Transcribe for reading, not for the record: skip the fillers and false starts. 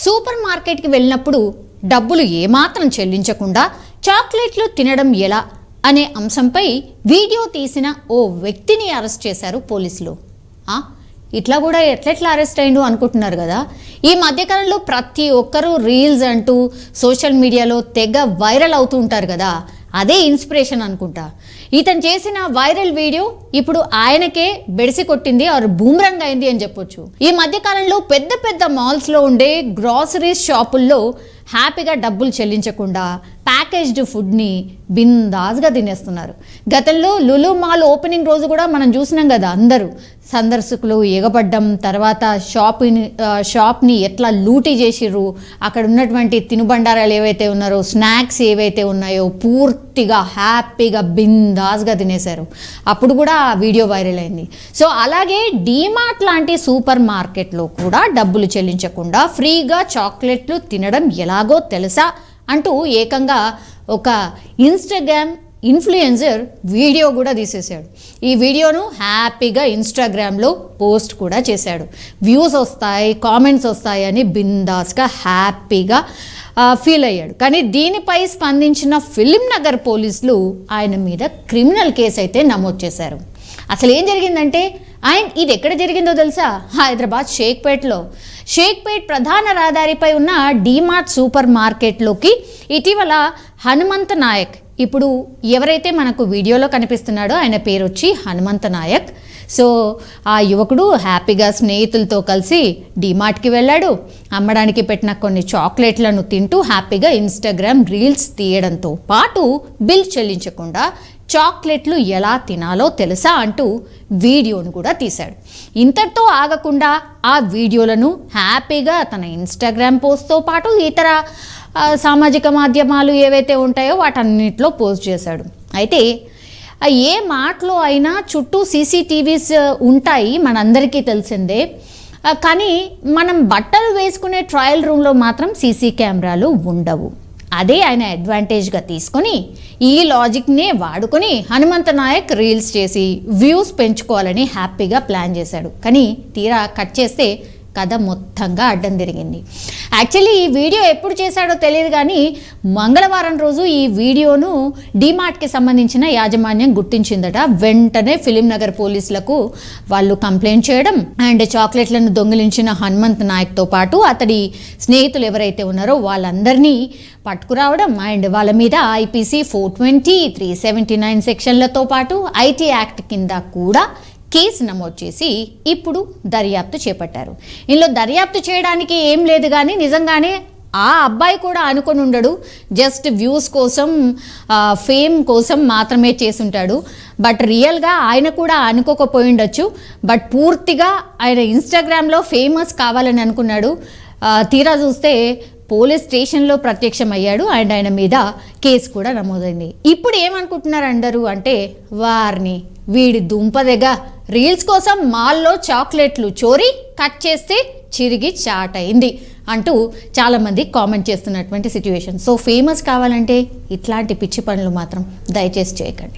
Super మార్కెట్కి వెళ్ళినప్పుడు డబ్బులు ఏమాత్రం చెల్లించకుండా చాక్లెట్లు తినడం ఎలా అనే అంశంపై వీడియో తీసిన ఓ వ్యక్తిని అరెస్ట్ చేశారు పోలీసులు. ఇట్లా కూడా ఎట్లెట్లా అరెస్ట్ అయ్యిండు అనుకుంటున్నారు కదా. ఈ మధ్యకాలంలో ప్రతి ఒక్కరూ రీల్స్ అంటూ సోషల్ మీడియాలో తెగ వైరల్ అవుతూ ఉంటారు కదా. అదే ఇన్స్పిరేషన్ అనుకుంటా. ఇతను చేసిన వైరల్ వీడియో ఇప్పుడు ఆయనకే బెడిసి కొట్టింది, ఆర్ బూమరంగ్ అయింది అని చెప్పొచ్చు. ఈ మధ్యకాలంలో పెద్ద పెద్ద మాల్స్లో ఉండే గ్రాసరీస్ షాపుల్లో హ్యాపీగా డబ్బులు చెల్లించకుండా ప్యాకేజ్డ్ ఫుడ్ని బిందాస్గా తినేస్తున్నారు. గతంలో లులు మాల్ ఓపెనింగ్ రోజు కూడా మనం చూసినాం కదా, అందరూ సందర్శకులు ఎగబడ్డం, తర్వాత షాప్ని ఎట్లా లూటీ చేసిర్రు, అక్కడ ఉన్నటువంటి తినుబండారాలు ఏవైతే ఉన్నారో, స్నాక్స్ ఏవైతే ఉన్నాయో పూర్తిగా హ్యాపీగా బిందాస్గా తినేశారు. అప్పుడు కూడా ఆ వీడియో వైరల్ అయింది. సో అలాగే డీమార్ట్ లాంటి సూపర్ మార్కెట్లో కూడా డబ్బులు చెల్లించకుండా ఫ్రీగా చాక్లెట్లు తినడం ఎలాగో తెలుసా అంటూ ఏకంగా ఒక ఇన్స్టాగ్రామ్ ఇన్ఫ్లుయెన్సర్ వీడియో కూడా తీసేశాడు. ఈ వీడియోను హ్యాపీగా ఇన్స్టాగ్రామ్లో పోస్ట్ కూడా చేశాడు. వ్యూస్ వస్తాయి, కామెంట్స్ వస్తాయి అని బిందాస్గా హ్యాపీగా ఫీల్ అయ్యాడు. కానీ దీనిపై స్పందించిన ఫిలిం నగర్ పోలీసులు ఆయన మీద క్రిమినల్ కేసు అయితే నమోదు చేశారు. అసలు ఏం జరిగిందంటే, ఇది ఎక్కడ జరిగిందో తెలుసా? హైదరాబాద్ షేక్పేట్ ప్రధాన రహదారిపై ఉన్న డీమార్ట్ సూపర్ మార్కెట్లోకి ఇటీవల హనుమంత నాయక్, ఇప్పుడు ఎవరైతే మనకు వీడియోలో కనిపిస్తున్నాడో ఆయన పేరు వచ్చి హనుమంత నాయక్. సో ఆ యువకుడు హ్యాపీగా స్నేహితులతో కలిసి డీమార్ట్కి వెళ్ళాడు. అమ్మడానికి పెట్టిన కొన్ని చాక్లెట్లను తింటూ హ్యాపీగా ఇన్స్టాగ్రామ్ రీల్స్ తీయడంతో పాటు బిల్ చెల్లించకుండా చాక్లెట్లు ఎలా తినాలో తెలుసా అంటూ వీడియోను కూడా తీశాడు. ఇంతటితో ఆగకుండా ఆ వీడియోలను హ్యాపీగా తన ఇన్స్టాగ్రామ్ పోస్ట్తో పాటు ఇతర సామాజిక మాధ్యమాలు ఏవైతే ఉంటాయో వాటన్నిటిలో పోస్ట్ చేశాడు. అయితే ఏ మార్ట్లో అయినా చుట్టూ సీసీటీవీస్ ఉంటాయి, మనందరికీ తెలిసిందే. కానీ మనం బట్టలు వేసుకునే ట్రయల్ రూమ్లో మాత్రం సీసీ కెమెరాలు ఉండవు. అదే ఆయన అడ్వాంటేజ్గా తీసుకొని ఈ లాజిక్నే వాడుకొని హనుమంత నాయక్ రీల్స్ చేసి వ్యూస్ పెంచుకోవాలని హ్యాపీగా ప్లాన్ చేశాడు. కానీ తీరా కట్ చేస్తే కథ మొత్తంగా అడ్డం తిరిగింది. యాక్చువల్లీ ఈ వీడియో ఎప్పుడు చేశాడో తెలియదు, కానీ మంగళవారం రోజు ఈ వీడియోను డీమార్ట్కి సంబంధించిన యాజమాన్యం గుర్తించిందట. వెంటనే ఫిలిం నగర్ పోలీసులకు వాళ్ళు కంప్లైంట్ చేయడం అండ్ చాక్లెట్లను దొంగిలించిన హనుమంత్ నాయక్తో పాటు అతడి స్నేహితులు ఎవరైతే ఉన్నారో వాళ్ళందరినీ పట్టుకురావడం అండ్ వాళ్ళ మీద ఐపీసీ 420, 379 సెక్షన్లతో పాటు ఐటీ యాక్ట్ కింద కూడా కేసు నమోదు చేసి ఇప్పుడు దర్యాప్తు చేపట్టారు. ఇందులో దర్యాప్తు చేయడానికి ఏం లేదు, కానీ నిజంగానే ఆ అబ్బాయి కూడా అనుకొని ఉండడు, జస్ట్ వ్యూస్ కోసం ఫేమ్ కోసం మాత్రమే చేసుంటాడు. బట్ రియల్గా ఆయన కూడా అనుకోకపోయి ఉండొచ్చు. బట్ పూర్తిగా ఆయన ఇన్స్టాగ్రామ్లో ఫేమస్ కావాలని అనుకున్నాడు. తీరా చూస్తే పోలీస్ స్టేషన్లో ప్రత్యక్షమయ్యాడు అండ్ ఆయన మీద కేసు కూడా నమోదైంది. ఇప్పుడు ఏమనుకుంటున్నారు అందరూ అంటే, వారిని వీడి దుంపదెగా రీల్స్ కోసం మాల్లో చాక్లెట్లు చోరీ కట్ చేస్తే చిరిగి చాట్ అయింది అంటూ చాలామంది కామెంట్ చేస్తున్నటువంటి సిచ్యువేషన్. సో ఫేమస్ కావాలంటే ఇట్లాంటి పిచ్చి పనులు మాత్రం దయచేసి చేయకండి.